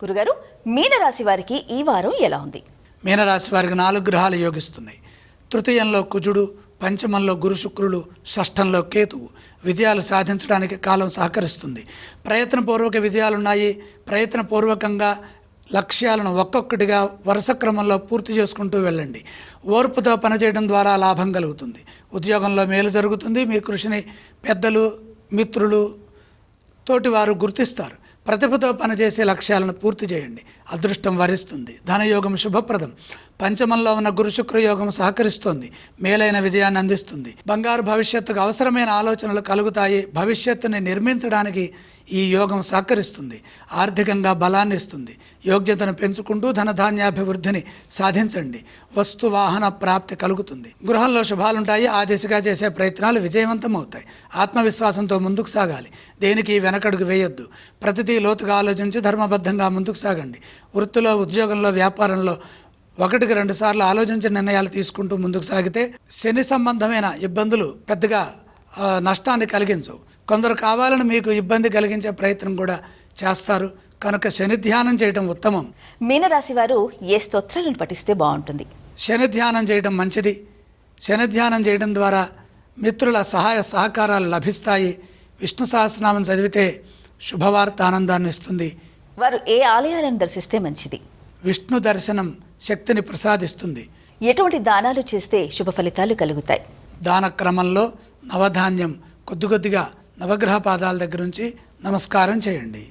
గురుగారు, మీనరాశి వారికి ఈ వారం ఎలా ఉంది? మీనరాశి వారికి 4 గ్రహాలు యోగిస్తున్నాయి. తృతీయంలో కుజుడు, పంచమంలో గురు శుక్రులు, షష్ఠంలో కేతువు. విజయాలు సాధించడానికి కాలం సహకరిస్తుంది. ప్రయత్నపూర్వక విజయాలున్నాయి. ప్రయత్నపూర్వకంగా లక్ష్యాలను ఒక్కొక్కటిగా వరుస క్రమంలో పూర్తి చేసుకుంటూ వెళ్ళండి. ఓర్పుతో పనిచేయడం ద్వారా లాభం కలుగుతుంది. ఉద్యోగంలో మేలు జరుగుతుంది. మీ కృషిని పెద్దలు, మిత్రులు, తోటివారు గుర్తిస్తారు. ప్రతిభతో పనిచేసే లక్ష్యాలను పూర్తి చేయండి. అదృష్టం వరిస్తుంది. ధనయోగం శుభప్రదం. పంచమంలో ఉన్న గురు శుక్ర యోగం సహకరిస్తోంది. మేలైన విజయాన్ని అందిస్తుంది. బంగారు భవిష్యత్తుకు అవసరమైన ఆలోచనలు కలుగుతాయి. భవిష్యత్తుని నిర్మించడానికి ఈ యోగం సహకరిస్తుంది. ఆర్థికంగా బలాన్ని ఇస్తుంది. యోగ్యతను పెంచుకుంటూ ధనధాన్యాభివృద్ధిని సాధించండి. వస్తు వాహన ప్రాప్తి కలుగుతుంది. గృహంలో శుభాలుంటాయి. ఆ దిశగా చేసే ప్రయత్నాలు విజయవంతమవుతాయి. ఆత్మవిశ్వాసంతో ముందుకు సాగాలి. దేనికి వెనకడుగు వేయొద్దు. ప్రతిదీ లోతుగా ఆలోచించి ధర్మబద్ధంగా ముందుకు సాగండి. వృత్తిలో, ఉద్యోగంలో, వ్యాపారంలో 1-2 సార్లు ఆలోచించిన నిర్ణయాలు తీసుకుంటూ ముందుకు సాగితే శని సంబంధమైన ఇబ్బందులు పెద్దగా నష్టాన్ని కలిగించవు. కొందరు కావాలని మీకు ఇబ్బంది కలిగించే ప్రయత్నం కూడా చేస్తారు. కనుక శని ధ్యానం చేయడం ఉత్తమం. మీనరాశి వారు ఏ స్తోత్రాలను పఠిస్తే బాగుంటుంది? శని ధ్యానం చేయడం మంచిది. శని ధ్యానం చేయడం ద్వారా మిత్రుల సహాయ సహకారాలు లభిస్తాయి. విష్ణు సహస్రనామం చదివితే శుభవార్త ఆనందాన్ని ఇస్తుంది. వారు ఏ ఆలయాలను దర్శిస్తే మంచిది? విష్ణు దర్శనం శక్తిని ప్రసాదిస్తుంది. ఎటువంటి దానాలు చేస్తే శుభ ఫలితాలు కలుగుతాయి? దాన క్రమంలో నవధాన్యం కొద్దిగా నవగ్రహ పాదాల దగ్గర నుంచి నమస్కారం చేయండి.